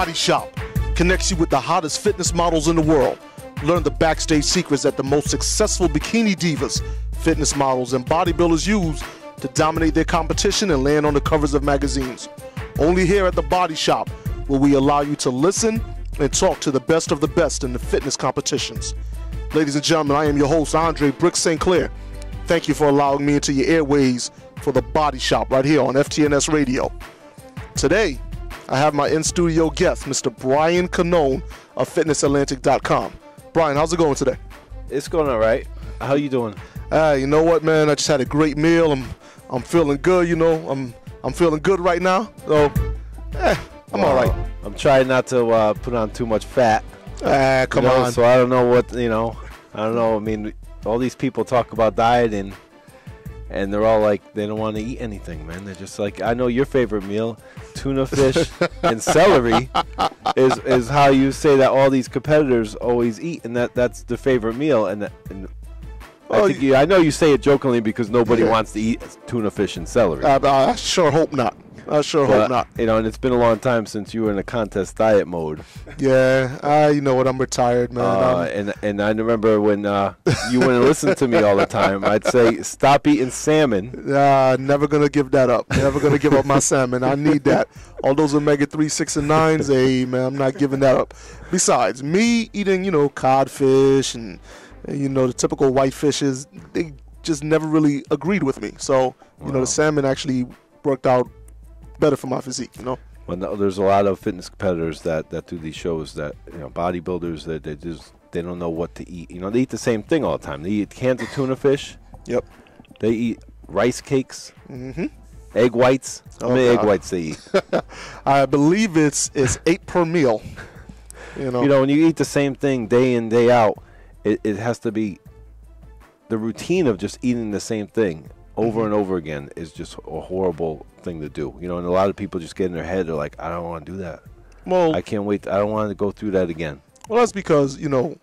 Body Shop connects you with the hottest fitness models in the world. Learn the backstage secrets that the most successful bikini divas, fitness models, and bodybuilders use to dominate their competition and land on the covers of magazines. Only here at the Body Shop will we allow you to listen and talk to the best of the best in the fitness competitions. Ladies and gentlemen, I am your host, Andre Brooks St. Clair. Thank you for allowing me into your airways for the Body Shop right here on FTNS Radio. Today, I have my in-studio guest, Mr. Brian Canone of FitnessAtlantic.com. Brian, how's it going today? It's going all right. How you doing? You know what, man? I just had a great meal. I'm feeling good. You know, I'm feeling good right now. So, I'm all right. I'm trying not to put on too much fat. Come on. So I don't know what I don't know. I mean, all these people talk about dieting, and they're all like, they don't want to eat anything, man. They're just like, I know your favorite meal, tuna fish and celery, is how you say that all these competitors always eat, and that's the favorite meal. I know you say it jokingly because nobody wants to eat tuna fish and celery. I sure hope not. Hope not. You know, and it's been a long time since you were in a contest diet mode. Yeah, you know what? I'm retired, man. And I remember when you wouldn't listen to me all the time. I'd say, stop eating salmon. Never going to give that up. Never going to give up my salmon. I need that. All those omega-3, 6, and 9s, hey, man, I'm not giving that up. Besides, me eating, codfish and the typical white fishes, they just never really agreed with me. So, the salmon actually worked out better for my physique, Well, there's a lot of fitness competitors that do these shows that, bodybuilders, they don't know what to eat. They eat the same thing all the time. They eat cans of tuna fish. Yep. They eat rice cakes. Mm-hmm. Egg whites. How many egg whites they eat? I believe it's 8 per meal. When you eat the same thing day in, day out, it has to be the routine of just eating the same thing over and over again is just a horrible thing to do. And a lot of people just get in their head, they're like, I don't want to do that. Well, I can't wait. I don't want to go through that again. Well, that's because, a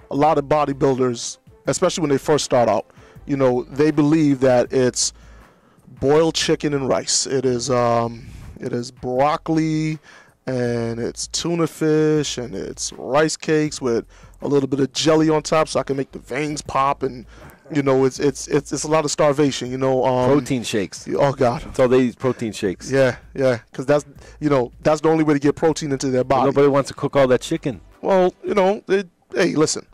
lot of bodybuilders, especially when they first start out, they believe that it's boiled chicken and rice. It is broccoli, and it's tuna fish, and it's rice cakes with a little bit of jelly on top so I can make the veins pop, and it's a lot of starvation, protein shakes. Oh God! So they eat protein shakes. Yeah, because that's the only way to get protein into their body. Nobody wants to cook all that chicken. Well, hey, listen,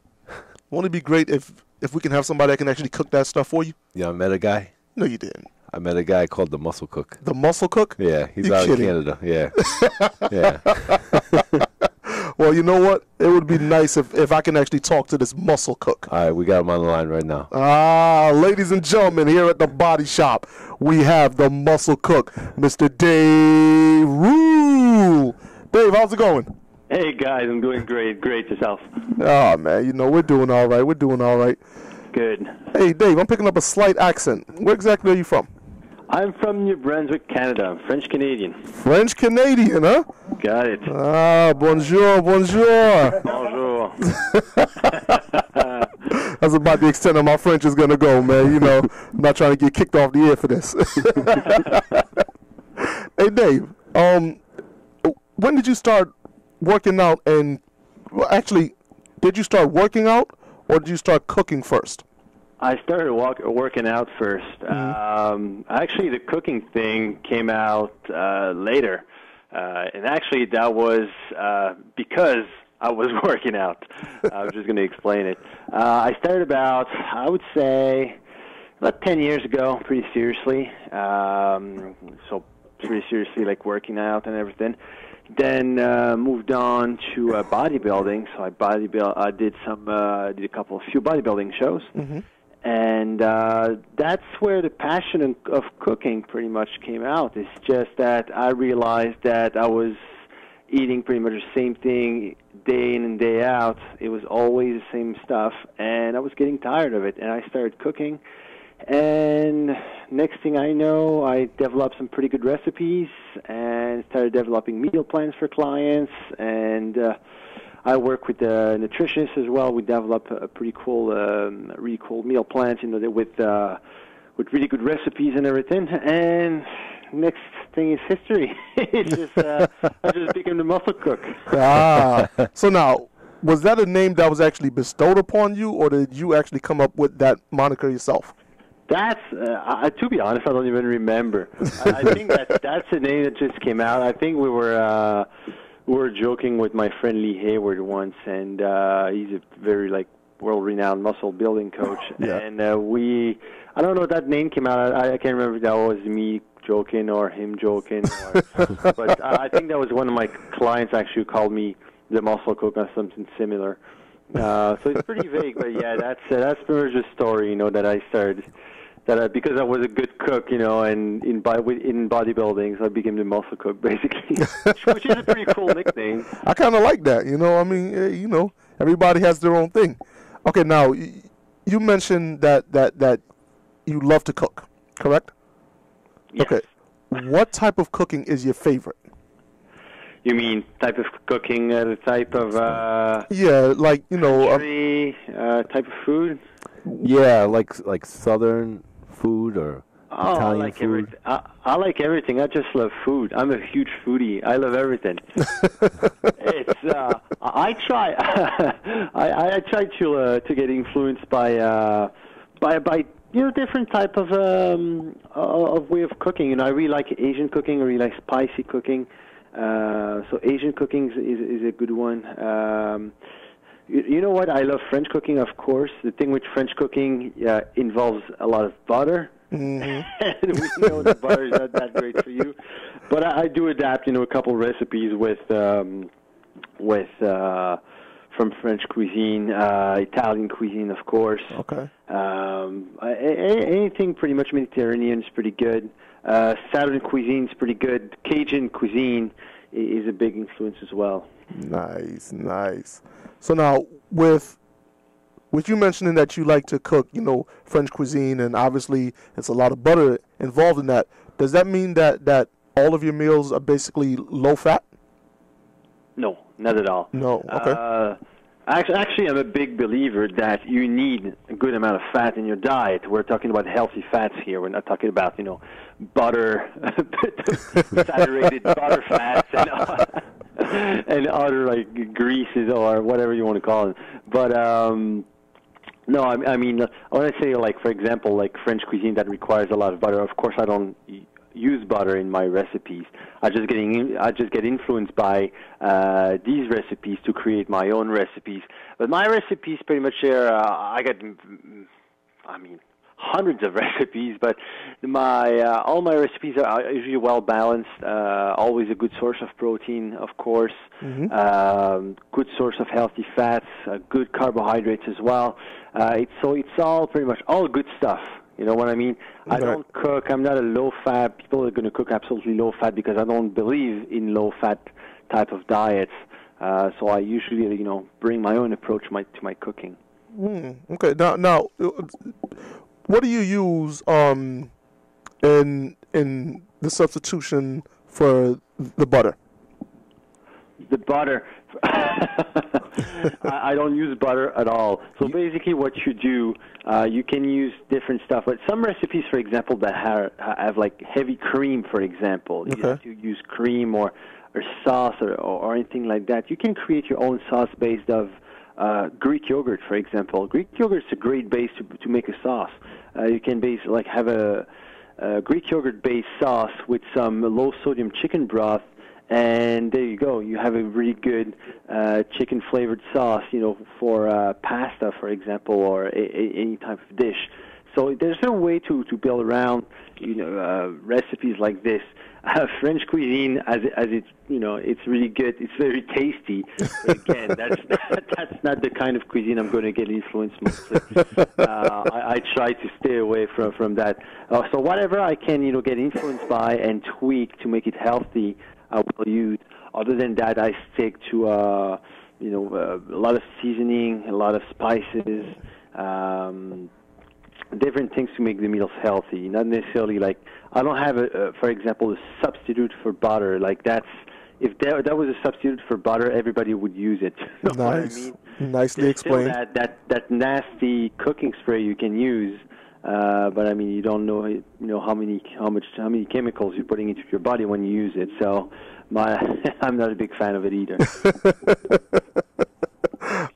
won't it be great if we can have somebody that can actually cook that stuff for you? Yeah, I met a guy. No, you didn't. I met a guy called the Muscle Cook. The Muscle Cook? Yeah, he's out in Canada. Yeah. Yeah. Well, you know what? It would be nice if I can actually talk to this Muscle Cook. All right, we got him on the line right now. Ladies and gentlemen, here at the Body Shop, we have the Muscle Cook, Mr. Dave Ruel. Dave, how's it going? Hey, guys, I'm doing great. Great yourself. Oh, man, we're doing all right. We're doing all right. Good. Hey, Dave, I'm picking up a slight accent. Where exactly are you from? I'm from New Brunswick, Canada. I'm French-Canadian. French-Canadian, huh? Got it. Bonjour. Bonjour. That's about the extent of my French is going to go, man. I'm not trying to get kicked off the air for this. Hey, Dave, when did you start working out? And actually, did you start working out or did you start cooking first? I started working out first. Mm-hmm. Actually, the cooking thing came out later. And actually, that was because I was working out. I was just going to explain it. I started about 10 years ago, pretty seriously. So pretty seriously, like working out and everything. Then moved on to bodybuilding. So I did a few bodybuilding shows. Mm-hmm. And that's where the passion of cooking pretty much came out. It's just that I realized that I was eating pretty much the same thing day in and day out. It was always the same stuff, and I was getting tired of it. And I started cooking, and next thing I know, I developed some pretty good recipes and started developing meal plans for clients, and I work with nutritionists as well. We develop a pretty cool, really cool meal plans, with really good recipes and everything. And next thing is history. It's just I just became the muscle cook. So now, was that a name that was actually bestowed upon you, or did you actually come up with that moniker yourself? That's to be honest, I don't even remember. I think that's a name that just came out. I think we were joking with my friend Lee Hayward once, and he's a very world-renowned muscle building coach. Yeah. And I don't know if that name came out. I can't remember if that was me joking or him joking, but I think that was one of my clients actually who called me the muscle cook or something similar. So it's pretty vague, but yeah, that's pretty much the story, that I started. Because I was a good cook, and in bodybuilding, so I became the muscle cook, basically, which is a pretty cool nickname. I kind of like that, I mean, everybody has their own thing. Okay, now, you mentioned that you love to cook, correct? Yes. Okay. What type of cooking is your favorite? You mean type of cooking, the type of... yeah, country, type of food? Yeah, like Southern food or Italian food. I like everything. I just love food. I'm a huge foodie. I love everything. It's I try I try to get influenced by different type of way of cooking. I really like Asian cooking. I really like spicy cooking. So Asian cooking is a good one. You know what? I love French cooking, of course. The thing with French cooking involves a lot of butter. Mm-hmm. And we know that butter is not that great for you. But I do adapt, a couple recipes from French cuisine, Italian cuisine, of course. Okay. Anything pretty much Mediterranean is pretty good. Southern cuisine is pretty good. Cajun cuisine is a big influence as well. Nice. So now, with you mentioning that you like to cook, French cuisine, and obviously it's a lot of butter involved in that, does that mean that all of your meals are basically low fat? No, not at all. No, okay. Actually, I'm a big believer that you need a good amount of fat in your diet. We're talking about healthy fats here. We're not talking about, butter, saturated butter fats, and other greases or whatever you want to call it. But no, I mean, when I say for example, French cuisine that requires a lot of butter, of course I don't use butter in my recipes. I just get influenced by these recipes to create my own recipes. But my recipes pretty much I get, hundreds of recipes, but all my recipes are usually well balanced. Always a good source of protein, of course. Mm-hmm. Good source of healthy fats, good carbohydrates as well. It's all pretty much all good stuff. You know what I mean? Okay. I don't cook. I'm not a low-fat. People are going to cook absolutely low-fat because I don't believe in low-fat type of diets. So I usually, bring my own approach to my cooking. Okay. Now, what do you use in the substitution for the butter? The butter. I don't use butter at all. So basically what you do, you can use different stuff. But some recipes, for example, that have heavy cream, for example. Okay. You have to use cream or sauce or anything like that. You can create your own sauce based of Greek yogurt, for example. Greek yogurt is a great base to make a sauce. You can have a Greek yogurt-based sauce with some low-sodium chicken broth, and there you go. You have a really good chicken-flavored sauce, for pasta, for example, or any type of dish. So there's no way to build around, recipes like this. French cuisine, as it's, it's really good. It's very tasty. But again, that's not the kind of cuisine I'm going to get influenced mostly. I try to stay away from that. So whatever I can, get influenced by and tweak to make it healthy, I will use. Other than that, I stick to a lot of seasoning, a lot of spices, different things to make the meals healthy. Not necessarily I don't have for example, a substitute for butter. If that was a substitute for butter, everybody would use it. You know what I mean? Nicely There's explained. Still that nasty cooking spray you can use But I mean, you don't know, how many chemicals you're putting into your body when you use it. So, I'm not a big fan of it either.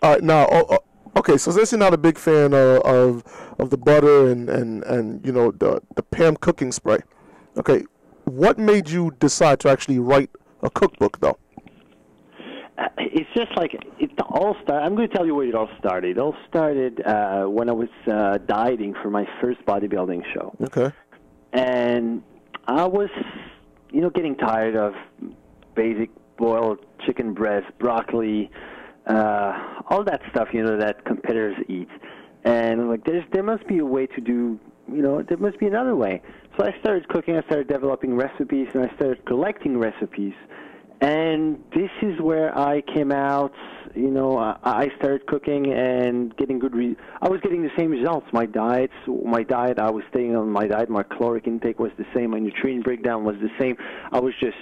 All right, now, okay. So since you're not a big fan of the butter and the Pam cooking spray, okay, what made you decide to actually write a cookbook, though? It's just like it all started. I'm going to tell you where it all started. It all started when I was dieting for my first bodybuilding show. Okay. And I was, getting tired of basic boiled chicken breast, broccoli, all that stuff, that competitors eat. And I'm like, there must be a way to do, there must be another way. So I started cooking, I started developing recipes, and I started collecting recipes. And this is where I came out, I started cooking and getting good I was getting the same results. My diet, I was staying on my diet. My caloric intake was the same. My nutrient breakdown was the same. I was just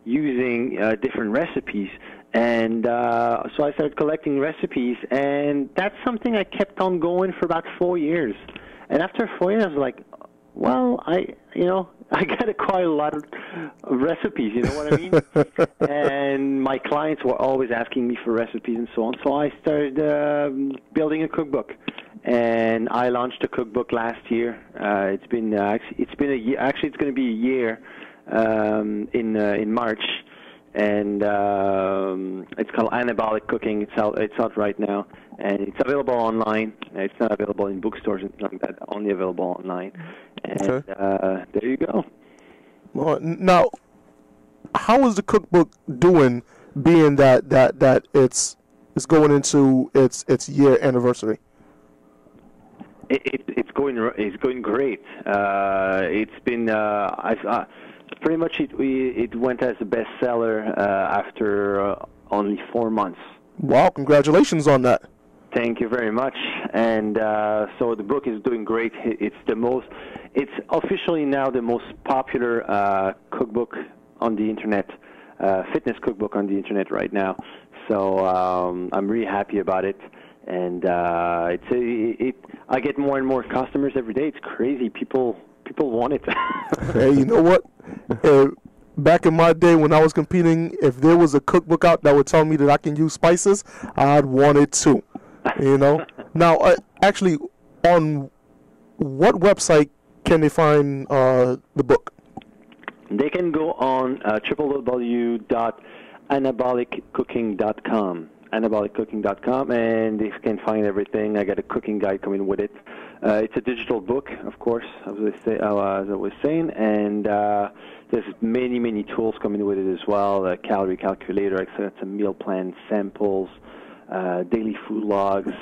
using different recipes. And so I started collecting recipes, and that's something I kept on going for about 4 years. And after 4 years, I was like, well, I got quite a lot of recipes, you know what I mean? And my clients were always asking me for recipes and so on. So I started building a cookbook, and I launched a cookbook last year. It's been a year. Actually, it's going to be a year in March, and it's called Anabolic Cooking. It's out right now, and it's available online. It's not available in bookstores and stuff like that. Only available online. And there you go. Well, now, how is the cookbook doing, being that it's going into its year anniversary? It's going great. It's been pretty much it went as a bestseller after only 4 months. Wow! Congratulations on that. Thank you very much. And so the book is doing great. It's officially now the most popular cookbook on the internet, fitness cookbook on the internet right now. So I'm really happy about it. And I get more and more customers every day. It's crazy. People want it. Hey, you know what? Back in my day when I was competing, if there was a cookbook out that would tell me that I can use spices, I'd want it too. Now, actually, on what website can they find the book? They can go on www.anaboliccooking.com. Anaboliccooking.com, and they can find everything. I got a cooking guide coming with it. It's a digital book, of course, as I was saying, and there's many tools coming with it as well. A calorie calculator, some meal plan samples, daily food logs.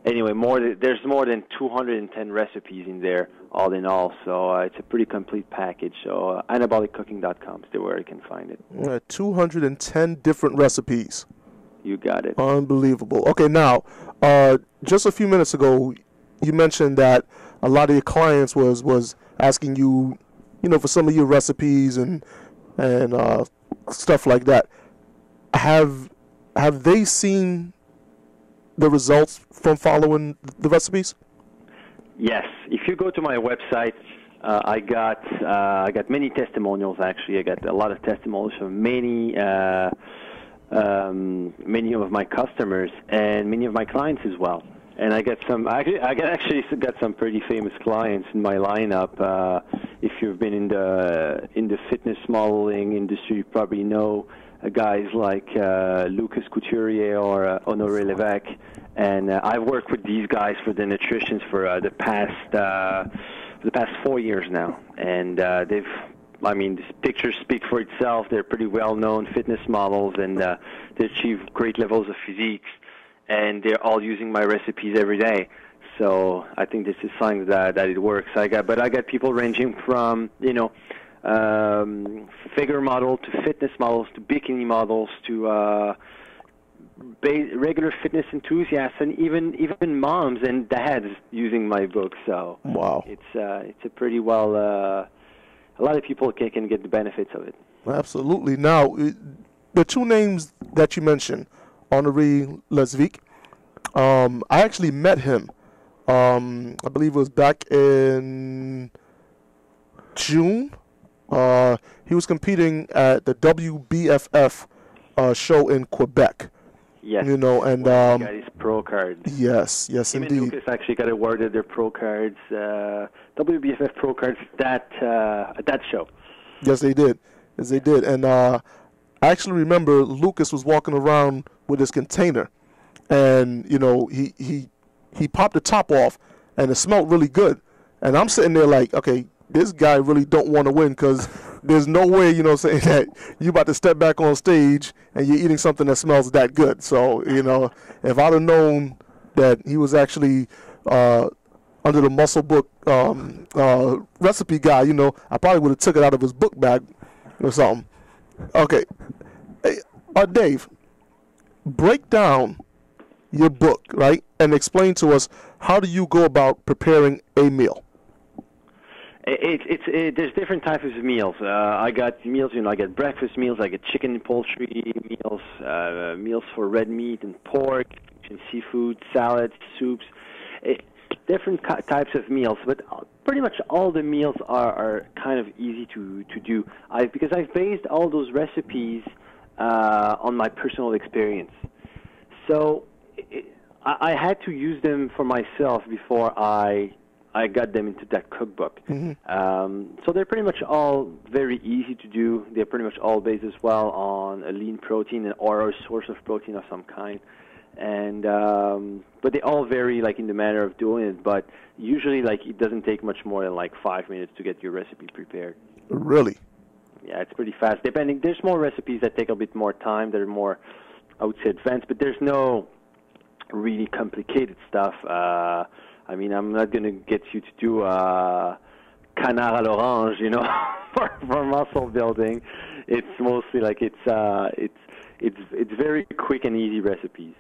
Anyway, there's more than 210 recipes in there, all in all. So it's a pretty complete package. So anaboliccooking.com is where you can find it. 210 different recipes. You got it. Unbelievable. Okay, now, just a few minutes ago, you mentioned that a lot of your clients was asking you, for some of your recipes and stuff like that. Have they seen the results from following the recipes? Yes. If you go to my website, I got many testimonials. Actually, I got a lot of testimonials from many of my customers and many of my clients as well. And I got actually got some pretty famous clients in my lineup. If you've been in the fitness modeling industry, you probably know guys like Lucas Couturier or Honoré Lévesque. And I've worked with these guys for the nutritions for the past 4 years now. And these pictures speak for itself. They're pretty well-known fitness models, and they achieve great levels of physiques. And they're all using my recipes every day. So I think this is signs that it works. I got people ranging from figure model to fitness models to bikini models to regular fitness enthusiasts, and even moms and dads using my book. So wow, it's a pretty well. A lot of people can get the benefits of it. Absolutely. Now, the two names that you mentioned, Honoré Lévesque, I actually met him I believe it was back in June. He was competing at the WBFF show in Quebec. Yes. You know, and he got his pro cards. yes, Him indeed. and Lucas actually got awarded their pro cards, WBFF pro cards at that show. Yes, they did. Yes, they did. And I actually remember Lucas was walking around with his container, and you know he popped the top off, and it smelled really good. And I'm sitting there like, okay, this guy really don't want to win because there's no way, you know, saying that you about to step back on stage and you're eating something that smells that good. So, you know, if I'd have known that he was actually under the muscle book recipe guy, you know, I probably would have took it out of his book bag or something. Okay. Hey, Dave, break down your book, right, and explain to us how do you go about preparing a meal. There's different types of meals. I got meals, you know, I get breakfast meals, I get chicken and poultry meals, meals for red meat and pork, and seafood, salads, soups, different types of meals. But pretty much all the meals are kind of easy to do. Because I've based all those recipes on my personal experience. So I had to use them for myself before I got them into that cookbook. Mm-hmm. So they're pretty much all very easy to do. They're pretty much all based as well on a lean protein or a source of protein of some kind. And but they all vary like in the manner of doing it. But usually like it doesn't take much more than like 5 minutes to get your recipe prepared. Really? Yeah, it's pretty fast. Depending, there's more recipes that take a bit more time. That are more, I would say, advanced. But there's no really complicated stuff. I mean, I'm not going to get you to do canard à l'orange, you know, for muscle building. It's mostly like it's very quick and easy recipes.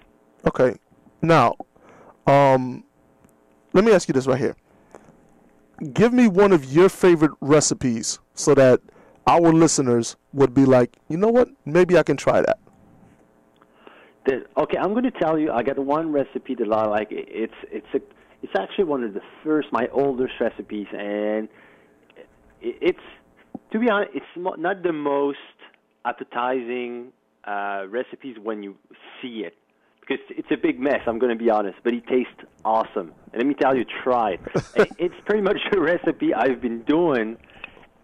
Okay. Now, let me ask you this right here. Give me one of your favorite recipes so that our listeners would be like, you know what, maybe I can try that. Okay, I'm going to tell you, I got one recipe that I like. It's actually one of my oldest recipes, and it's, to be honest, it's not the most appetizing recipes when you see it, because it's a big mess, I'm going to be honest, but it tastes awesome. And let me tell you, try it. It's pretty much a recipe I've been doing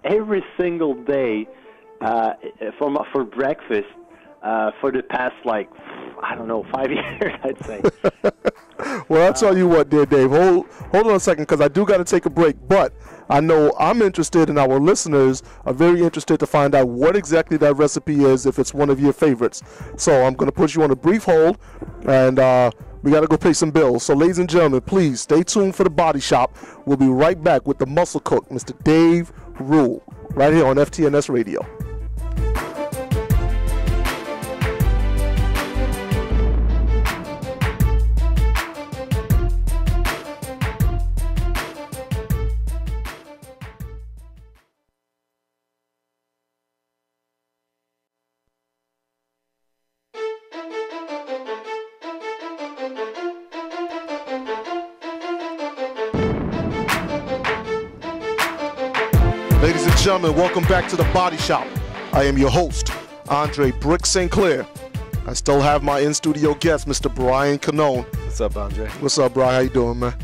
every single day for breakfast for the past, like, I don't know, 5 years, I'd say. Well, I'll tell you what, dear Dave. Hold on a second, because I do got to take a break. But I know I'm interested, and our listeners are very interested to find out what exactly that recipe is, if it's one of your favorites. So I'm going to put you on a brief hold, and we got to go pay some bills. So, ladies and gentlemen, please stay tuned for The Body Shop. We'll be right back with the muscle cook, Mr. Dave Ruel, right here on FTNS Radio. Ladies and gentlemen, welcome back to The Body Shop. I am your host, Andre Brick St. Clair. I still have my in-studio guest, Mr. Brian Canone. What's up, Andre? What's up, Brian? How you doing, man?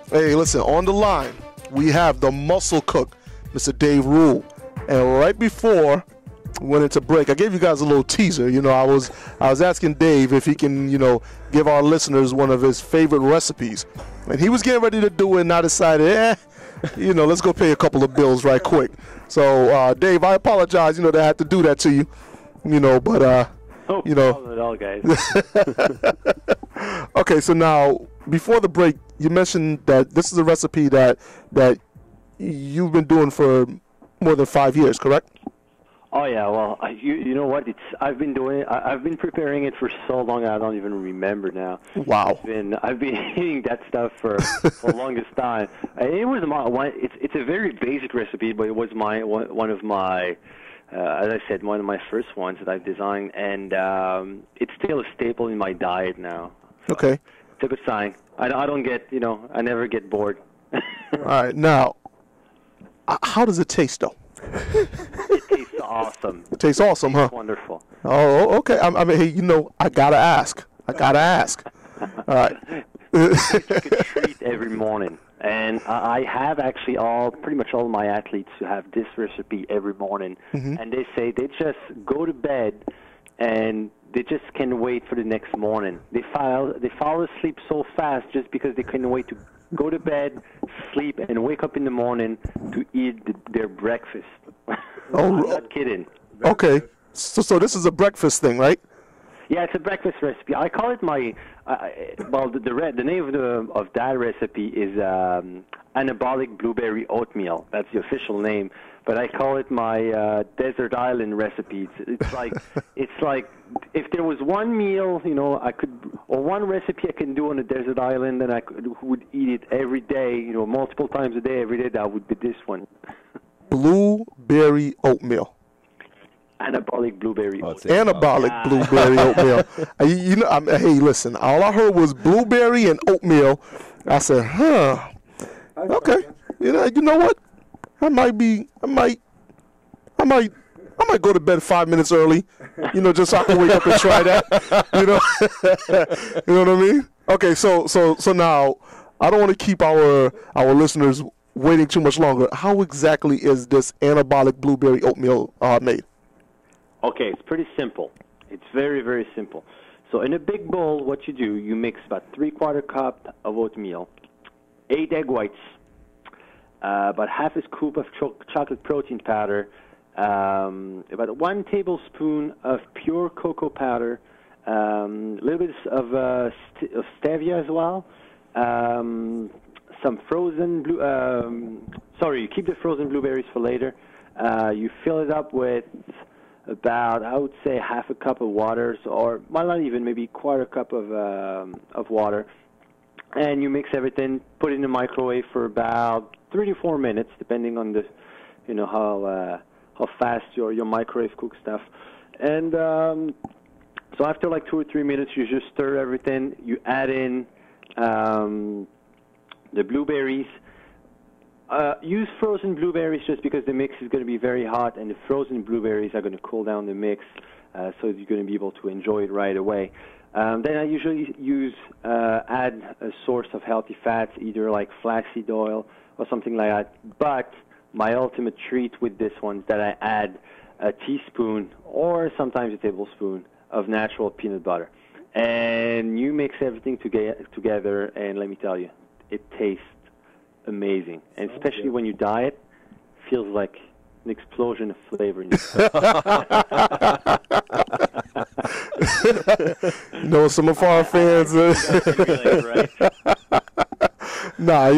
Hey, listen, on the line, we have the muscle cook, Mr. Dave Ruel. And right before we went into break, I gave you guys a little teaser. You know, I was asking Dave if he can, you know, give our listeners one of his favorite recipes. And he was getting ready to do it, and I decided, you know, let's go pay a couple of bills right quick. So, Dave, I apologize, you know, that I had to do that to you, you know, but, you know. No problem at all, guys. Okay, so now, before the break, you mentioned that this is a recipe that you've been doing for more than 5 years, correct? Oh yeah, well, you know what? I've been doing it. I've been preparing it for so long I don't even remember now. Wow. I've been eating that stuff for the longest time. It was it's a very basic recipe, but it was one of my as I said, one of my first ones that I've designed, and it's still a staple in my diet now. Okay. a good sign. I don't get, I never get bored. All right, now, how does it taste, though? It tastes awesome. It tastes awesome, huh? Wonderful. Oh, okay. I mean, hey, I gotta ask. All right. It's like a treat every morning. And I have actually pretty much all my athletes who have this recipe every morning. Mm-hmm. And they say they just go to bed and they just can't wait for the next morning. They fall asleep so fast just because they couldn't wait to go to bed, sleep, and wake up in the morning to eat their breakfast. Oh, I'm not kidding. Okay. So this is a breakfast thing, right? Yeah, it's a breakfast recipe. I call it my the name of that recipe is anabolic blueberry oatmeal. That's the official name. But I call it my desert island recipe. It's like if there was one meal, or one recipe I can do on a desert island, and would eat it every day, multiple times a day, every day. That would be this one. Blueberry oatmeal. Anabolic blueberry oatmeal. Anabolic blueberry oatmeal. Hey, listen. All I heard was blueberry and oatmeal. I said, huh. Okay. You know what? I might go to bed 5 minutes early. Just so I can wake up and try that. You know what I mean? Okay. So now I don't want to keep our listeners waiting too much longer. How exactly is this anabolic blueberry oatmeal made? Okay, it's pretty simple. It's very, very simple. So in a big bowl, what you do, you mix about 3/4 cup of oatmeal, 8 egg whites, about half a scoop of chocolate protein powder, about 1 tablespoon of pure cocoa powder, a little bit of stevia as well, some frozen you keep the frozen blueberries for later. You fill it up with about, I would say, half a cup of water, or well, not even, maybe 1/4 cup of water, and you mix everything. Put it in the microwave for about 3 to 4 minutes, depending on the, how fast your microwave cooks stuff. And so after like 2 or 3 minutes, you just stir everything. You add in the blueberries. Use frozen blueberries just because the mix is going to be very hot, and the frozen blueberries are going to cool down the mix, so you're going to be able to enjoy it right away. Then I usually add a source of healthy fats, either like flaxseed oil or something like that. But my ultimate treat with this one is that I add a teaspoon or sometimes a tablespoon of natural peanut butter. And you mix everything together, and let me tell you, it tastes amazing. And especially when you diet, feels like an explosion of flavor in your some of our fans. Nah,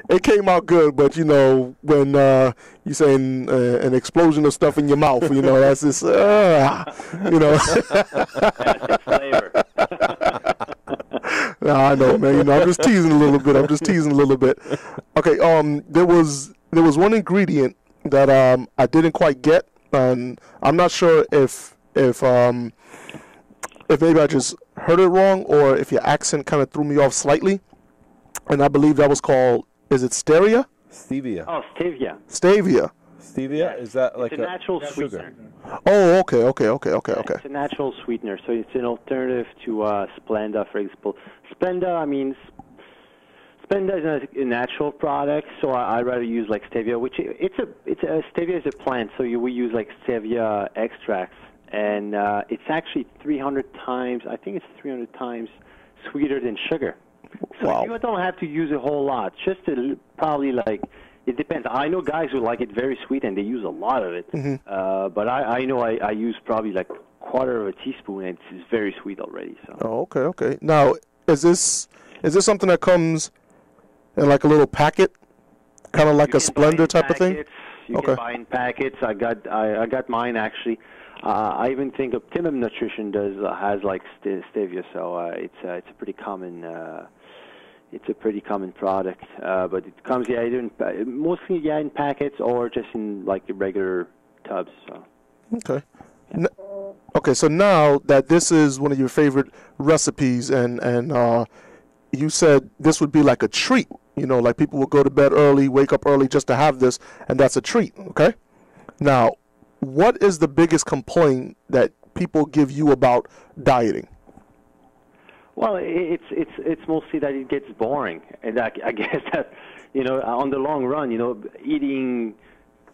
it came out good, but when you saying an explosion of stuff in your mouth, that's just That's flavor. No, I know, man. I'm just teasing a little bit. Okay, there was one ingredient that I didn't quite get, and I'm not sure if maybe I just heard it wrong, or if your accent kind of threw me off slightly. And I believe that was called, is it stevia? Stevia. Oh, stevia. Stevia. Stevia? Is that like it's a natural sweetener? Oh, okay. It's a natural sweetener, so it's an alternative to Splenda, for example. Splenda is a natural product, so I'd rather use like stevia, which stevia is a plant, so we use like stevia extracts, and it's actually 300 times sweeter than sugar. So wow. You don't have to use a whole lot. Just probably it depends. I know guys who like it very sweet and they use a lot of it. Mm-hmm. But I know I use probably like 1/4 of a teaspoon, and it's very sweet already. So. Oh, okay. Now, is this something that comes in like a little packet, kind of like a Splenda type of thing? You can buy in packets. I got mine actually. I even think Optimum Nutrition has like stevia, so it's a pretty common. It's a pretty common product, but it comes either mostly in packets or just in like regular tubs. So. Okay. Okay, so now that this is one of your favorite recipes, and you said this would be like a treat. You know, like people will go to bed early, wake up early just to have this, and that's a treat. Okay. Now, what is the biggest complaint that people give you about dieting? Well, it's mostly that it gets boring, and I guess that, on the long run, eating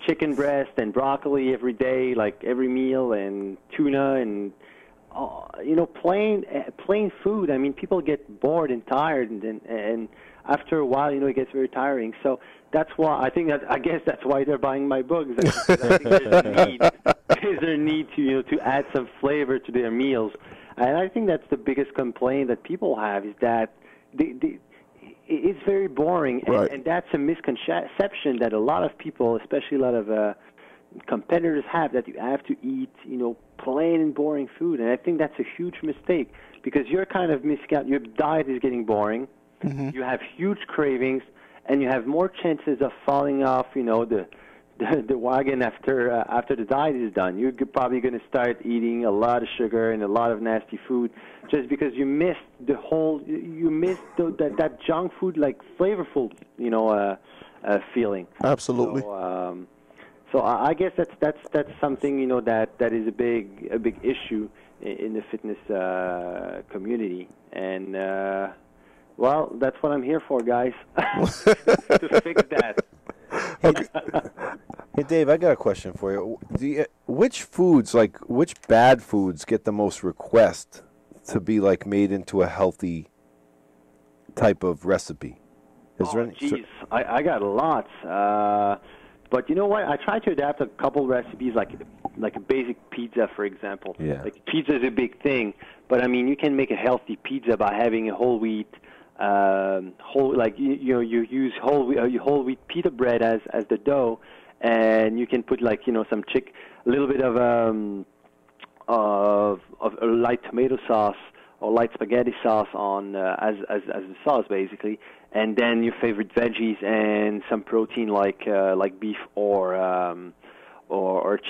chicken breast and broccoli every day, like every meal, and tuna, and plain food. I mean, people get bored and tired, and after a while, it gets very tiring. So that's why I guess that's why they're buying my books. I think there's a need to add some flavor to their meals. And I think that's the biggest complaint that people have, is that it's very boring, and that's a misconception that a lot of people, especially a lot of competitors, have, that you have to eat, plain and boring food. And I think that's a huge mistake, because you're kind of missing out. Your diet is getting boring. Mm-hmm. You have huge cravings, and you have more chances of falling off, the wagon after the diet is done. You're probably going to start eating a lot of sugar and a lot of nasty food, just because you missed that junk food, like flavorful, feeling. Absolutely. So I guess that's something that is a big issue in the fitness community, and well, that's what I'm here for, guys, to fix that. Okay. Hey, Dave, I got a question for you. Which bad foods get the most request to be like made into a healthy type of recipe? Is there any? Geez, I got lots. But you know what? I try to adapt a couple recipes, like a basic pizza, for example. Yeah. Like, pizza is a big thing, but I mean, you can make a healthy pizza by having a whole wheat. You use whole wheat pita bread as the dough, and you can put a little bit of a light tomato sauce or light spaghetti sauce on as the sauce, basically, and then your favorite veggies and some protein like beef or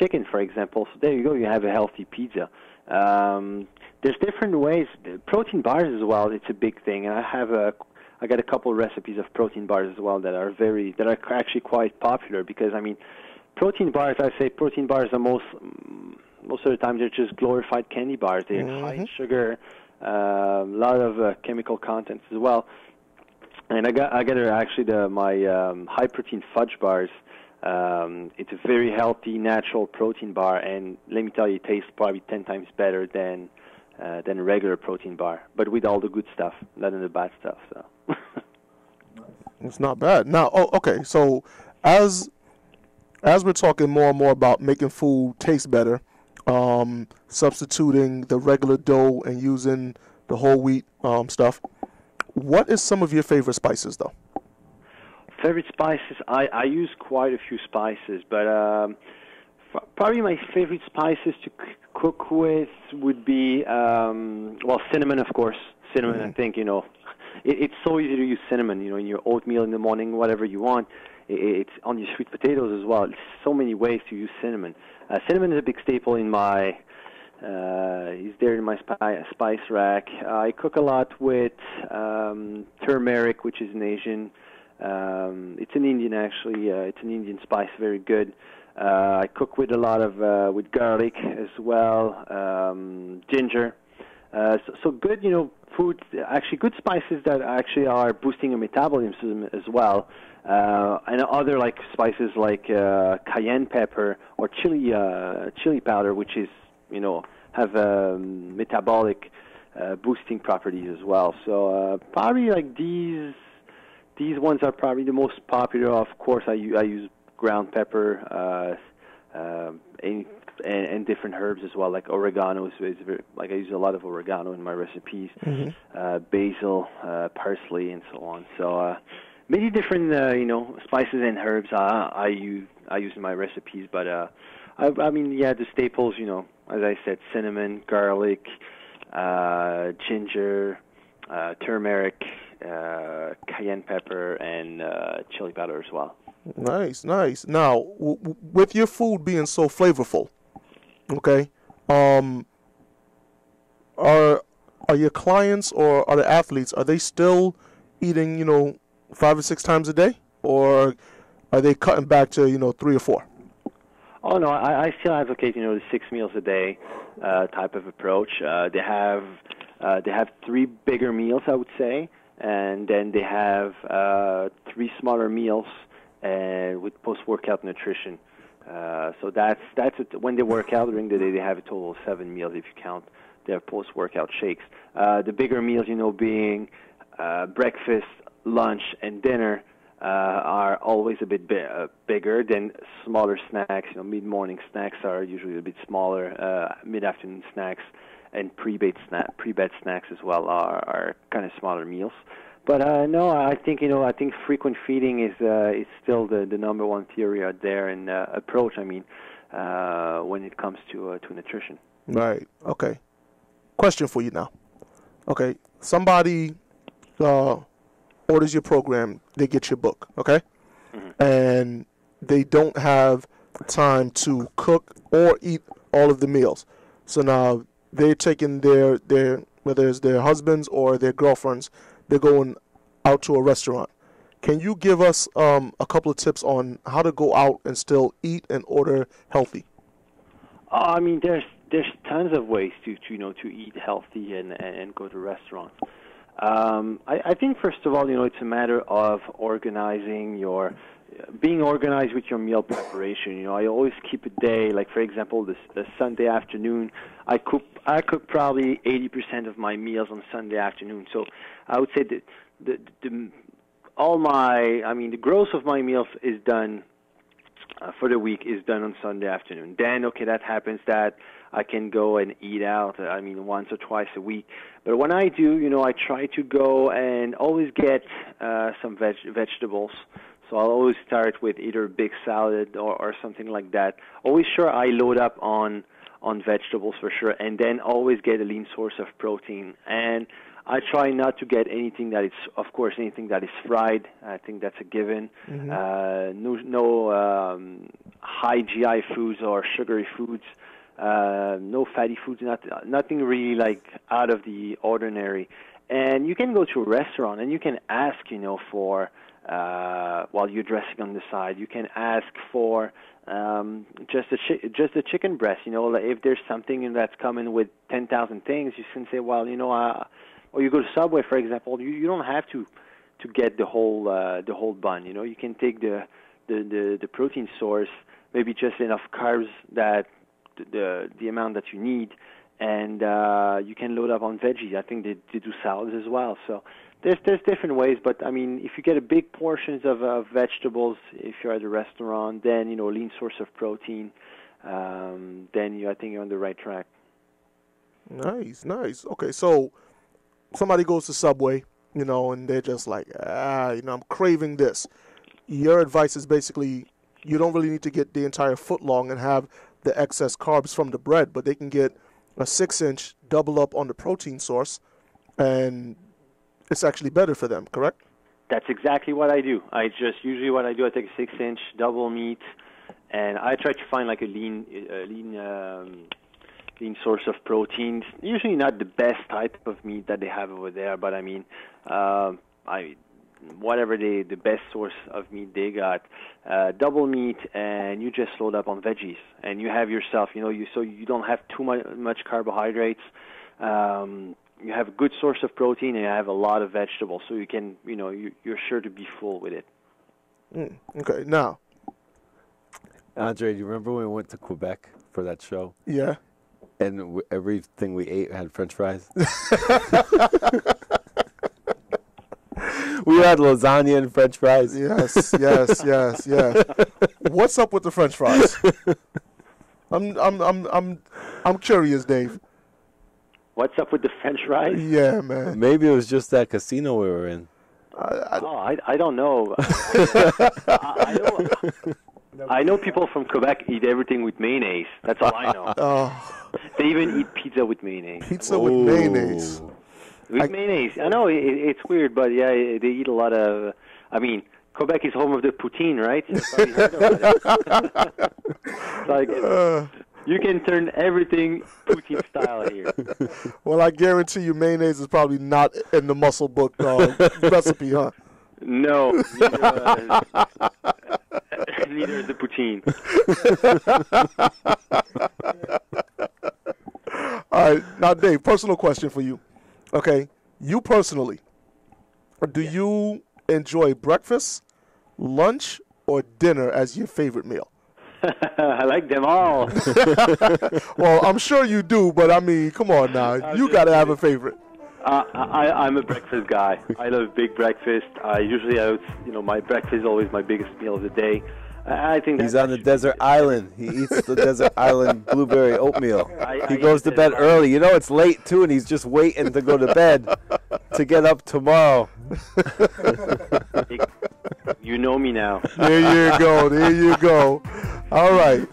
chicken, for example. So there you go. You have a healthy pizza. There's different ways. Protein bars as well. It's a big thing, and I got a couple of recipes of protein bars as well that are actually quite popular, because I mean, protein bars. I say protein bars are most of the time they're just glorified candy bars. They're high in sugar, a lot of chemical contents as well. And I got my high protein fudge bars. It's a very healthy, natural protein bar, and let me tell you, it tastes probably 10 times better than a regular protein bar, but with all the good stuff, not in the bad stuff. So it's not bad. Now, okay. So as we're talking more and more about making food taste better, substituting the regular dough and using the whole wheat stuff, what is some of your favorite spices, though? Favorite spices? I use quite a few spices, but probably my favorite spices to cook with would be, cinnamon, of course. Cinnamon, I think, it's so easy to use cinnamon, in your oatmeal in the morning, whatever you want. It's on your sweet potatoes as well. There's so many ways to use cinnamon. Cinnamon is a big staple in my, is there in my spice rack. I cook a lot with turmeric, which is an Asian. It's an Indian, actually. It's an Indian spice, very good. I cook with a lot of with garlic as well, ginger. So good, food. Actually, good spices that actually are boosting your metabolism as well. And other like spices like cayenne pepper or chili powder, which is have metabolic boosting properties as well. So probably like these ones are probably the most popular. Of course, I use ground pepper and different herbs as well, like oregano is very, like I use a lot of oregano in my recipes, basil, parsley, and so on. So many different spices and herbs I use in my recipes. But I mean, yeah, the staples, as I said, cinnamon, garlic, ginger, turmeric, cayenne pepper, and chili powder as well. Nice. Now, with your food being so flavorful, okay, are your clients or are the athletes, are they still eating, 5 or 6 times a day, or are they cutting back to 3 or 4? Oh no, I still advocate the 6 meals a day type of approach. They have 3 bigger meals, I would say, and then they have 3 smaller meals with post-workout nutrition. So that's it. When they work out during the day, they have a total of 7 meals if you count their post-workout shakes. The bigger meals, being breakfast, lunch, and dinner, are always a bit bigger than smaller snacks. Mid-morning snacks are usually a bit smaller. Mid-afternoon snacks and pre-bed snacks as well are kind of smaller meals. But no, I think frequent feeding is still the number one theory out there and approach. I mean, when it comes to nutrition. Right. Okay. Question for you now. Okay, somebody orders your program, they get your book, okay? Mm-hmm. And they don't have time to cook or eat all of the meals. So now they're taking their whether it's their husbands or their girlfriends, they're going out to a restaurant. Can you give us a couple of tips on how to go out and still eat and order healthy? I mean, there's tons of ways to eat healthy and go to restaurants. I think first of all, it's a matter of being organized with your meal preparation. I always keep a day, like for example, the Sunday afternoon. I cook probably 80% of my meals on Sunday afternoon. So I would say that the gross of my meals is done for the week is done on Sunday afternoon. Then, okay, that happens that I can go and eat out, once or twice a week. But when I do, I try to go and always get some vegetables. So I'll always start with either a big salad or something like that. Always sure I load up on vegetables for sure, and then always get a lean source of protein. And I try not to get anything that is fried. I think that's a given. Mm-hmm. No high GI foods or sugary foods. No fatty foods. Nothing really like out of the ordinary. And you can go to a restaurant and you can ask, for while you're dressing on the side, you can ask for just a chicken breast. If there's something that's coming with 10,000 things, you can say, well, or you go to Subway, for example, you don't have to get the whole bun. You can take the protein source, maybe just enough carbs that the amount that you need, and you can load up on veggies. I think they do salads as well. So there's different ways, but I mean, if you get a big portions of vegetables, if you're at a restaurant, then lean source of protein, then I think you're on the right track. Nice. Okay, so somebody goes to Subway, and they're just like, I'm craving this. Your advice is basically you don't really need to get the entire foot long and have the excess carbs from the bread, but they can get a 6-inch, double up on the protein source, and it's actually better for them, correct? That's exactly what I do. I take a 6-inch double meat, and I try to find like a lean source of protein. Usually not the best type of meat that they have over there, but whatever the best source of meat they got, double meat, and you just load up on veggies, and you have yourself, so you don't have too much carbohydrates. You have a good source of protein, and you have a lot of vegetables, so you can, you're sure to be full with it. Okay, now, Andre, do you remember when we went to Quebec for that show? Yeah. And everything we ate had French fries. We had lasagna and French fries. Yes. What's up with the French fries? I'm curious, Dave. What's up with the French fries? Yeah, man. Maybe it was just that casino we were in. I don't know. I know people from Quebec eat everything with mayonnaise. That's all I know. They even eat pizza with mayonnaise. Pizza with mayonnaise. With mayonnaise. I know it's weird, but yeah, they eat a lot of. Quebec is home of the poutine, right? You can turn everything poutine style here. Well, I guarantee you mayonnaise is probably not in the muscle book recipe, huh? No, neither is the poutine. All right. Now, Dave, personal question for you. Okay. You personally, do you enjoy breakfast, lunch, or dinner as your favorite meal? I like them all. Well, I'm sure you do, but I mean, come on now. You got to have a favorite. I'm a breakfast guy. I love big breakfast. My breakfast is always my biggest meal of the day. I think he's on the desert island. He eats the desert island blueberry oatmeal. He goes to bed early. You know it's late too, and he's just waiting to go to bed to get up tomorrow. You know me now. There you go. There you go. All right,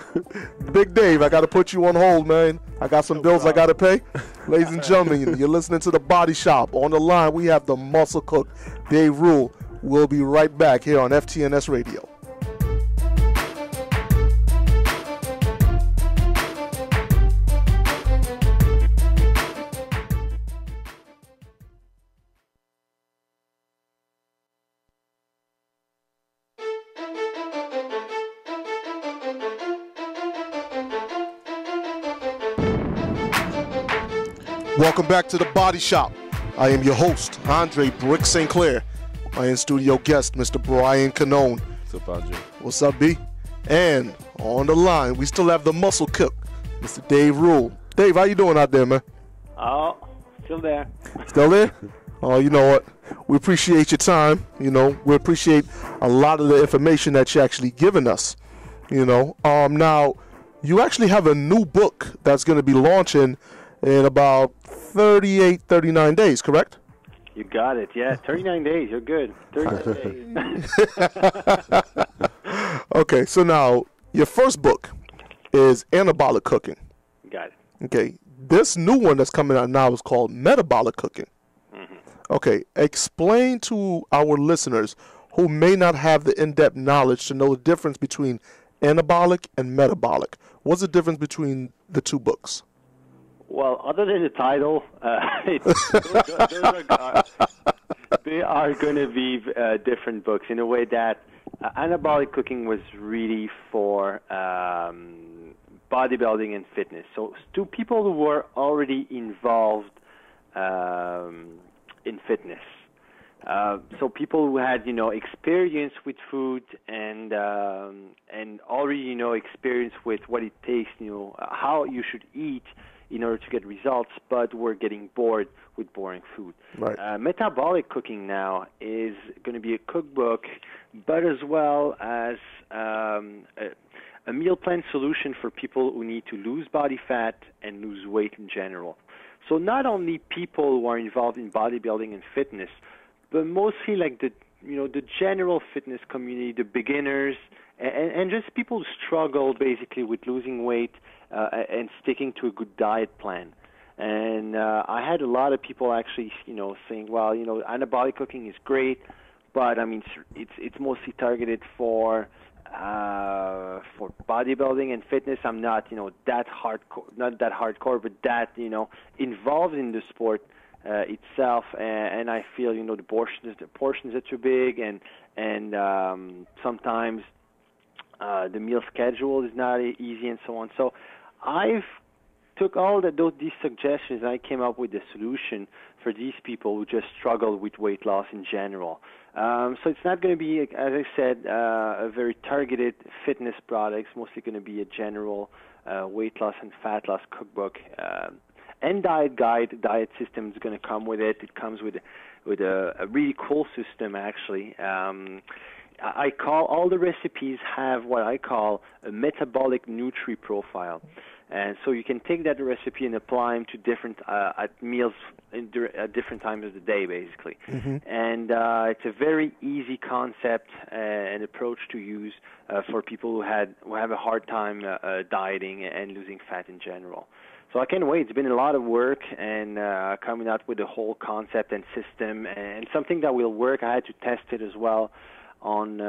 Big Dave, I got to put you on hold, man. I got some bills I got to pay. Ladies and gentlemen, you're listening to The Body Shop. On the line, we have the muscle cook, Dave Ruel. We'll be right back here on FTNS Radio. Welcome back to The Body Shop. I am your host, Andre Brick St. Clair. My in-studio guest, Mr. Brian Canone. What's up, Andre? What's up, B? And on the line, we still have the muscle cook, Mr. Dave Ruel. Dave, how you doing out there, man? Oh, still there. Still there? Oh, you know what? We appreciate your time. You know, we appreciate a lot of the information that you're actually giving us. You know, now, you actually have a new book that's going to be launching in about 39 days, correct? You got it, yeah. 39 days, you're good. 39 days. Okay, so now, your first book is Anabolic Cooking. Got it. Okay, this new one that's coming out now is called Metabolic Cooking. Mm-hmm. Okay, explain to our listeners who may not have the in-depth knowledge to know the difference between anabolic and metabolic. What's the difference between the two books? Well, other than the title, they are going to be different books in a way that Anabolic Cooking was really for bodybuilding and fitness. So to people who were already involved in fitness. So people who had, experience with food and already, experience with what it takes, how you should eat in order to get results, but we're getting bored with boring food. Right. Metabolic Cooking now is going to be a cookbook, but as well as a meal plan solution for people who need to lose body fat and lose weight in general. So not only people who are involved in bodybuilding and fitness, but mostly like the general fitness community, the beginners, and just people who struggle basically with losing weight and sticking to a good diet plan. And I had a lot of people actually, saying, well, anabolic cooking is great, but I mean, it's mostly targeted for bodybuilding and fitness. I'm not, that hardcore, but that, involved in the sport itself. And I feel, the portions are too big, and sometimes the meal schedule is not easy, and so on. So I've took all these suggestions, and I came up with a solution for these people who just struggle with weight loss in general. So it's not going to be, as I said, a very targeted fitness product. It's mostly going to be a general weight loss and fat loss cookbook. And diet guide, diet system is going to come with it. It comes with a really cool system, actually. I call all the recipes have what I call a metabolic nutri profile. And so you can take that recipe and apply them to different at meals at different times of the day, basically. Mm-hmm. And it's a very easy concept and approach to use for people who have a hard time dieting and losing fat in general. So I can't wait. It's been a lot of work and coming out with the whole concept and system, and something that will work. I had to test it as well on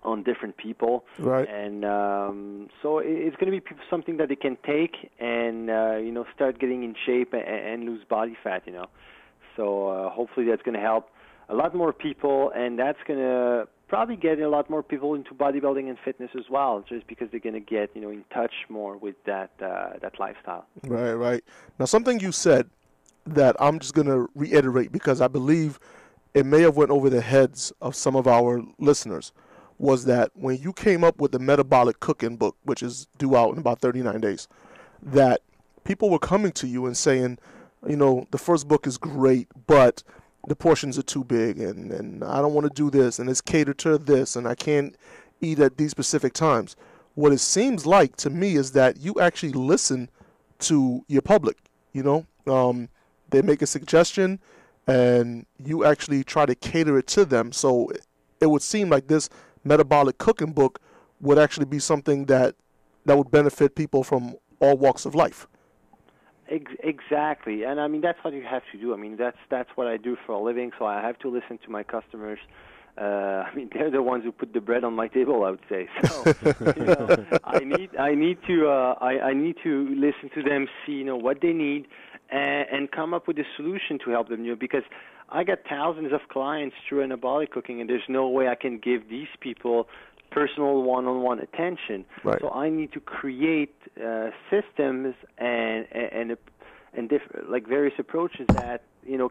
on different people, Right. and so it's going to be something that they can take and start getting in shape and lose body fat. So hopefully that's going to help a lot more people, and that's going to probably get a lot more people into bodybuilding and fitness as well, just because they're going to get in touch more with that lifestyle. Right, right. Now, something you said that I'm just going to reiterate because I believe it may have went over the heads of some of our listeners, was that when you came up with the metabolic cooking book, which is due out in about 39 days, that people were coming to you and saying, the first book is great, but the portions are too big, and I don't want to do this, and it's catered to this, and I can't eat at these specific times. What it seems like to me is that you actually listen to your public. They make a suggestion, and you actually try to cater it to them. So it would seem like this metabolic cooking book would actually be something that would benefit people from all walks of life. Exactly, and I mean that's what you have to do. I mean that's what I do for a living, so I have to listen to my customers. I mean they're the ones who put the bread on my table, I would say. So I need to listen to them, see what they need, and come up with a solution to help them. Because I got thousands of clients through anabolic cooking, and there's no way I can give these people personal one-on-one attention. Right. So I need to create systems and various approaches that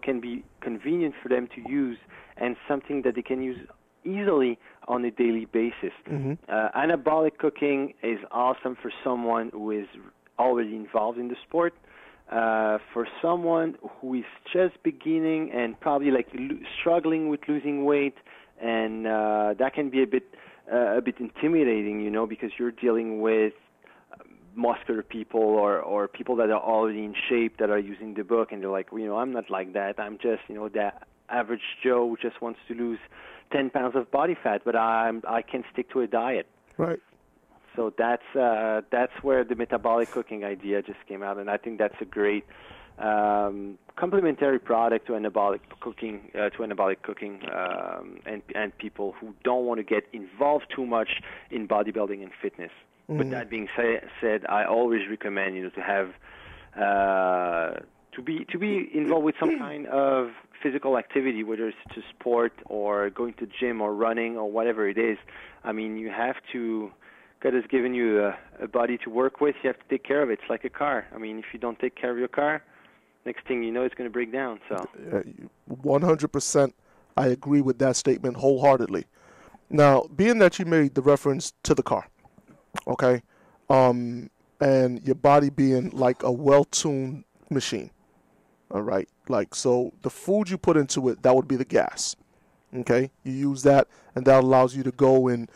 can be convenient for them to use and something that they can use easily on a daily basis. Mm-hmm. Anabolic cooking is awesome for someone who is already involved in the sport. For someone who is just beginning and probably struggling with losing weight, and that can be a bit intimidating, because you're dealing with muscular people or people that are already in shape that are using the book, and they're like, I'm not like that. I'm just, the average Joe who just wants to lose 10 pounds of body fat, but I can stick to a diet. Right. So that's where the metabolic cooking idea just came out, and I think that's a great complementary product to anabolic cooking, and people who don't want to get involved too much in bodybuilding and fitness. Mm-hmm. But that being said, I always recommend to have to be involved with some kind of physical activity, whether it's to sport or going to gym or running or whatever it is. I mean, you have to. God has given you a body to work with. You have to take care of it. It's like a car. I mean, if you don't take care of your car, next thing you know, it's going to break down. So, 100%, I agree with that statement wholeheartedly. Now, being that you made the reference to the car, okay, and your body being like a well-tuned machine, all right, so the food you put into it, that would be the gas, okay? You use that, and that allows you to go and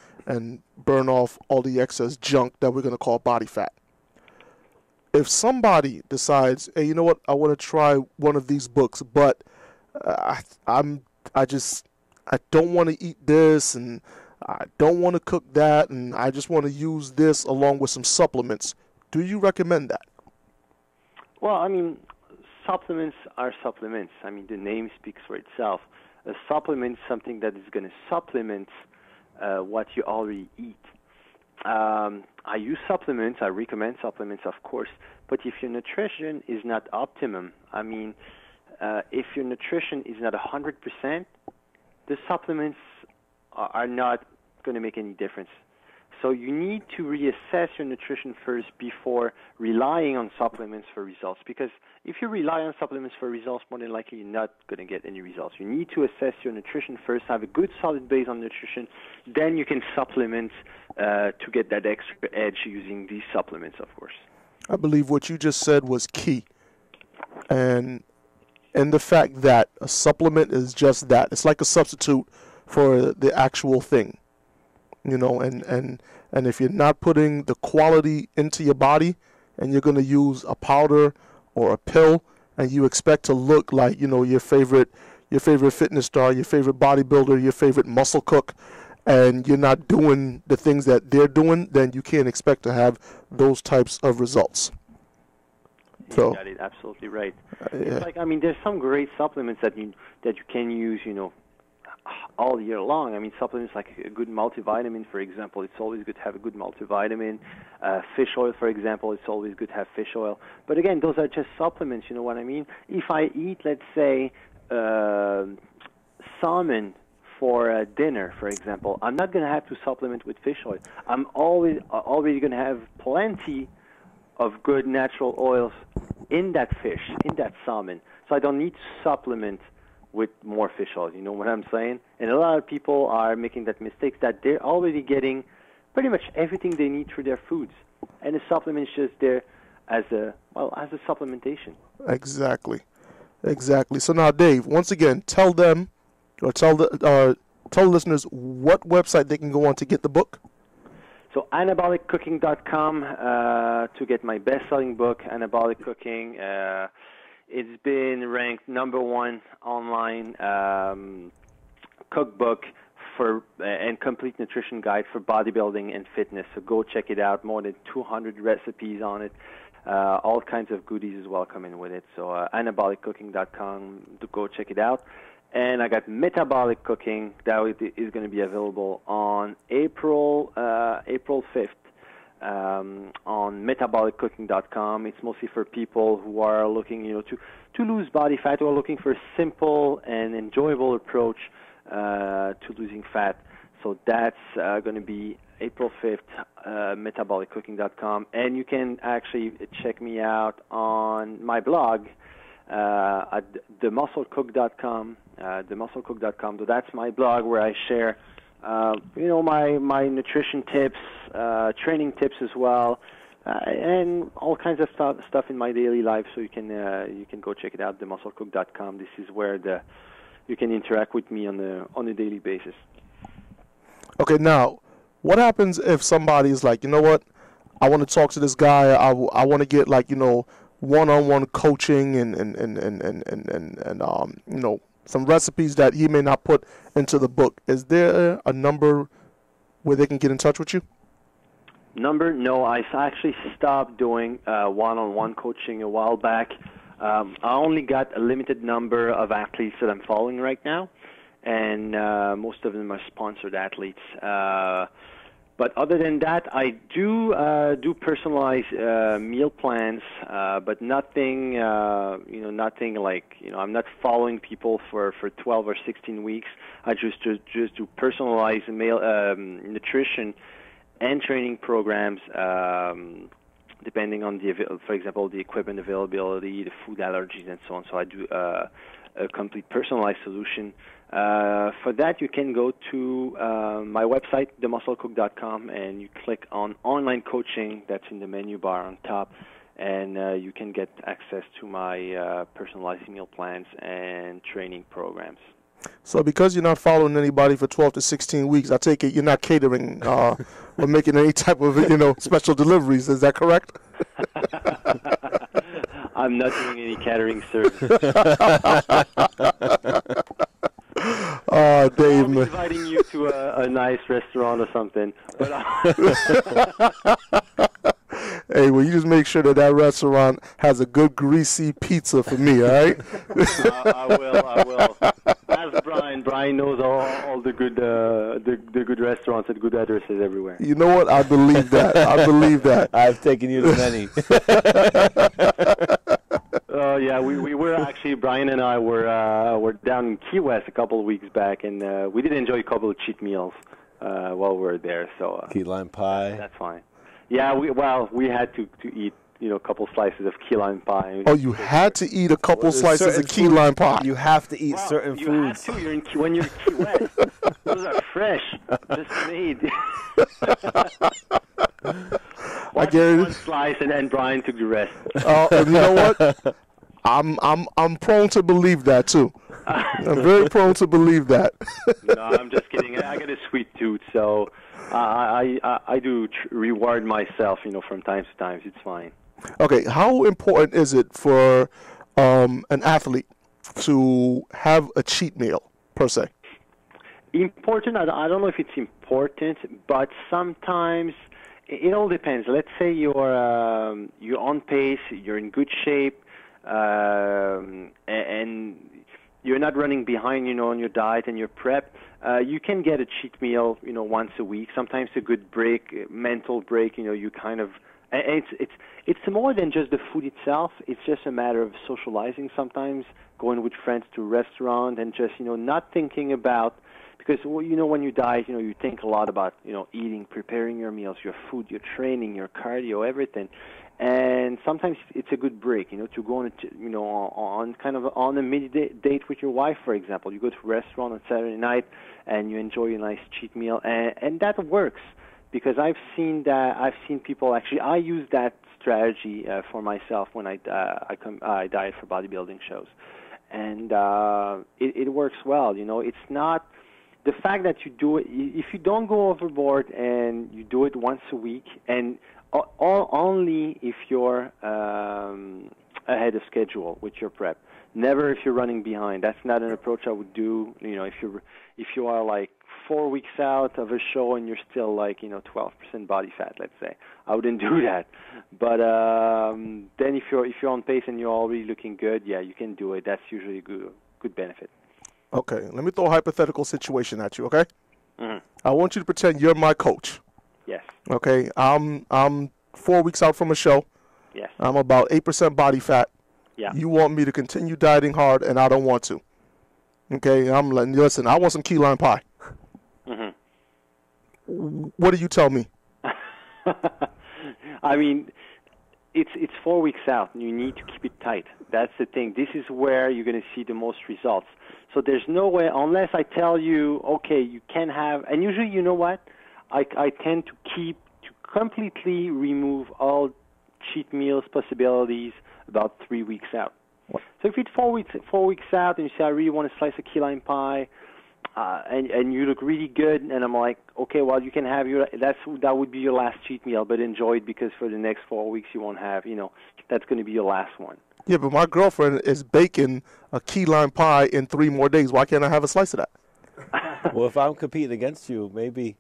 burn off all the excess junk that we're going to call body fat. If somebody decides, hey, you know what, I want to try one of these books, but I don't want to eat this, and I don't want to cook that, and I just want to use this along with some supplements, do you recommend that? Well, I mean, supplements are supplements. I mean, the name speaks for itself. A supplement is something that is going to supplement what you already eat. I use supplements. I recommend supplements, of course. But if your nutrition is not optimum, I mean, if your nutrition is not 100%, the supplements are not going to make any difference. So you need to reassess your nutrition first before relying on supplements for results. Because if you rely on supplements for results, more than likely you're not going to get any results. You need to assess your nutrition first, have a good solid base on nutrition, then you can supplement to get that extra edge using these supplements, of course. I believe what you just said was key. And the fact that a supplement is just that. It's like a substitute for the actual thing. And if you're not putting the quality into your body and you're going to use a powder or a pill and you expect to look like, your favorite fitness star, your favorite bodybuilder, your favorite muscle cook, and you're not doing the things that they're doing, then you can't expect to have those types of results. So, you got it absolutely right. It's like, I mean, there's some great supplements that you can use, all year long. I mean, supplements like a good multivitamin, for example, it's always good to have a good multivitamin. Fish oil, for example, it's always good to have fish oil. But again, those are just supplements, you know what I mean? If I eat, let's say, salmon for dinner, for example, I'm not going to have to supplement with fish oil. I'm already going to have plenty of good natural oils in that fish, in that salmon. So I don't need to supplement with more fish oil, you know what I'm saying? And a lot of people are making that mistake that they're already getting pretty much everything they need through their foods. And the supplement is just there as a supplementation. Exactly. So now, Dave, once again, tell them, or tell listeners what website they can go on to get the book. So anaboliccooking.com to get my best-selling book, Anabolic Cooking. It's been ranked #1 online cookbook and complete nutrition guide for bodybuilding and fitness. So go check it out. More than 200 recipes on it. All kinds of goodies as well come in with it. So anaboliccooking.com to go check it out. And I got Metabolic Cooking that is going to be available on April 5th on metaboliccooking.com. It's mostly for people who are looking, to lose body fat, who are looking for a simple and enjoyable approach to losing fat. So that's going to be April 5th, metaboliccooking.com. And you can actually check me out on my blog at themusclecook.com. themusclecook.com. So that's my blog where I share, my nutrition tips, training tips as well, and all kinds of stuff in my daily life. So you can go check it out. themusclecook.com. This is where you can interact with me on a daily basis. Okay, now what happens if somebody is like, you know what, I want to talk to this guy. I want to get one-on-one coaching and some recipes that he may not put into the book. Is there a number where they can get in touch with you? No, I actually stopped doing one-on-one coaching a while back. I only got a limited number of athletes that I'm following right now, and most of them are sponsored athletes. But other than that, I do personalized meal plans, but nothing, nothing like, I'm not following people for 12 or 16 weeks. I just do personalized nutrition and training programs, depending on for example, the equipment availability, the food allergies, and so on. So I do a complete personalized solution. For that, you can go to my website, themusclecook.com, and you click on online coaching. That's in the menu bar on top, and you can get access to my personalized meal plans and training programs. So because you're not following anybody for 12 to 16 weeks, I take it you're not catering or making any type of special deliveries. Is that correct? I'm not doing any catering service. Dave, I'll be inviting you to a nice restaurant or something. But hey, well, you just make sure that restaurant has a good greasy pizza for me, all right? I will. Ask Brian. Brian knows all the good good restaurants and good addresses everywhere. You know what? I believe that. I've taken you to many. Yeah, we were actually, Brian and I were down in Key West a couple of weeks back, and we did enjoy a couple of cheat meals while we were there. So key lime pie. That's fine. Yeah, we had to eat a couple slices of key lime pie. Oh, you had to eat a couple slices of key lime pie. You have to eat certain you foods. Have to. When you're in Key West, those are fresh, just made. I get it. One slice, and then Brian took the rest. You know what? I'm prone to believe that too. I'm very prone to believe that. No, I'm just kidding. I got a sweet tooth, so I do reward myself, from time to time. It's fine. Okay, how important is it for an athlete to have a cheat meal per se? Important? I don't know if it's important, but sometimes it all depends. Let's say you're on pace, you're in good shape, and you're not running behind, on your diet and your prep, you can get a cheat meal, once a week. Sometimes a good break, mental break. You kind of, and it's more than just the food itself. It's just a matter of socializing. Sometimes going with friends to a restaurant and just not thinking about, because when you diet, you think a lot about eating, preparing your meals, your food, your training, your cardio, everything. And sometimes it's a good break, to go on a mini date with your wife, for example. You go to a restaurant on Saturday night and you enjoy a nice cheat meal, and that works, because I've seen people actually. I use that strategy for myself when I diet for bodybuilding shows, and it works well. It's not the fact that you do it. If you don't go overboard and you do it once a week, and only if you're ahead of schedule with your prep. Never if you're running behind. That's not an approach I would do. If you are like 4 weeks out of a show and you're still like 12% body fat, let's say, I wouldn't do that. But then if you're on pace and you're already looking good, yeah, you can do it. That's usually a good benefit. Okay, let me throw a hypothetical situation at you. Okay, Mm-hmm. I want you to pretend you're my coach. Yes. Okay, I'm 4 weeks out from a show. Yes. I'm about 8% body fat. Yeah. You want me to continue dieting hard, and I don't want to. Okay, I'm like, listen, I want some key lime pie. Mm-hmm. What do you tell me? I mean, it's 4 weeks out, and you need to keep it tight. That's the thing. This is where you're going to see the most results. So there's no way, unless I tell you, okay, you can have, and usually, you know what? I tend to completely remove all cheat meals possibilities about 3 weeks out. What? So if it's 4 weeks out, and you say I really want to slice a key lime pie, and you look really good, and I'm like, okay, well you can have that would be your last cheat meal, but enjoy it, because for the next 4 weeks you won't have, that's going to be your last one. Yeah, but my girlfriend is baking a key lime pie in 3 more days. Why can't I have a slice of that? Well, if I'm competing against you, maybe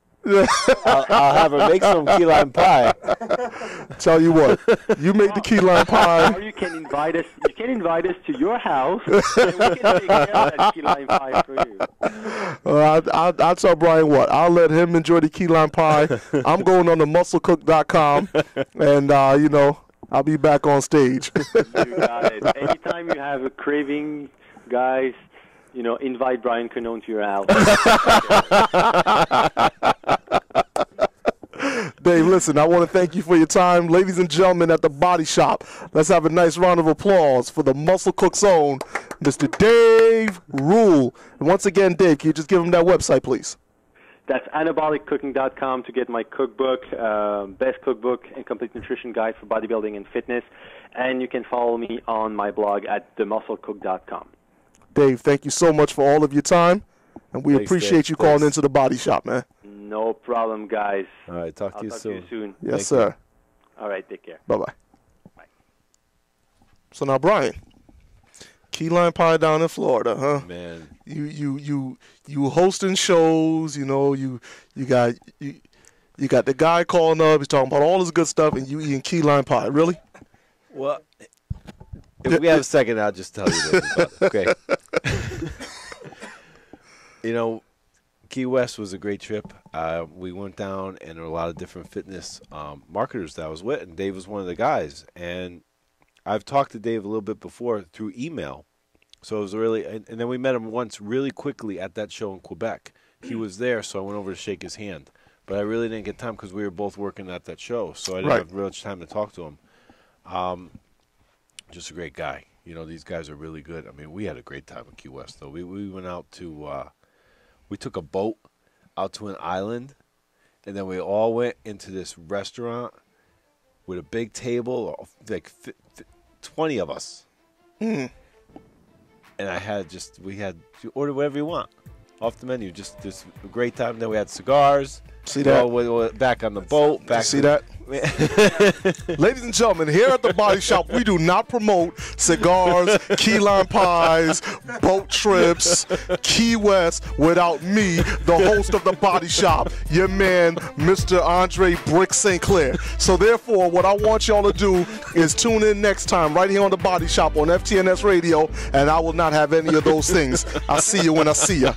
I'll have her make some key lime pie. Tell you what, you make the key lime pie. Or you can invite us. You can invite us to your house, and we can take care of that key lime pie for you. I'll tell Brian what. I'll let him enjoy the key lime pie. I'm going on to musclecook.com, and I'll be back on stage. You got it. Anytime you have a craving, guys, invite Brian Canone to your house. Dave, listen, I want to thank you for your time. Ladies and gentlemen at the Body Shop, let's have a nice round of applause for the Muscle Cook's own, Mr. Dave Ruel. And once again, Dave, can you just give him that website, please? That's anaboliccooking.com to get my cookbook, best cookbook and complete nutrition guide for bodybuilding and fitness. And you can follow me on my blog at themusclecook.com. Dave, thank you so much for all of your time, and we appreciate you calling into the Body Shop, man. No problem, guys. All right, talk to you soon. Yes, Thank sir. All right, take care. Bye-bye. Bye. So now, Brian, key lime pie down in Florida, huh? Man, You hosting shows, you got the guy calling up, he's talking about all this good stuff, and you eating key lime pie. Really? well, if we have a second, I'll just tell you this. Okay. Key West was a great trip. We went down, and there were a lot of different fitness marketers that I was with, and Dave was one of the guys. And I've talked to Dave a little bit before through email. So it was really, and then we met him once really quickly at that show in Quebec. He was there, so I went over to shake his hand. But I really didn't get time because we were both working at that show, so I didn't have real much time to talk to him. Just a great guy. These guys are really good. I mean, we had a great time in Key West, though. We went out to, we took a boat out to an island, and then we all went into this restaurant with a big table, like 20 of us. Mm. And you order whatever you want off the menu. Just a great time. Then we had cigars. See that? Back on the boat. Back. See that? Ladies and gentlemen, here at the Body Shop, we do not promote cigars, key lime pies, boat trips, Key West without me, the host of the Body Shop, your man, Mr. Andre Brick St. Clair. So therefore, what I want y'all to do is tune in next time right here on the Body Shop on FTNS Radio, and I will not have any of those things. I'll see you when I see you.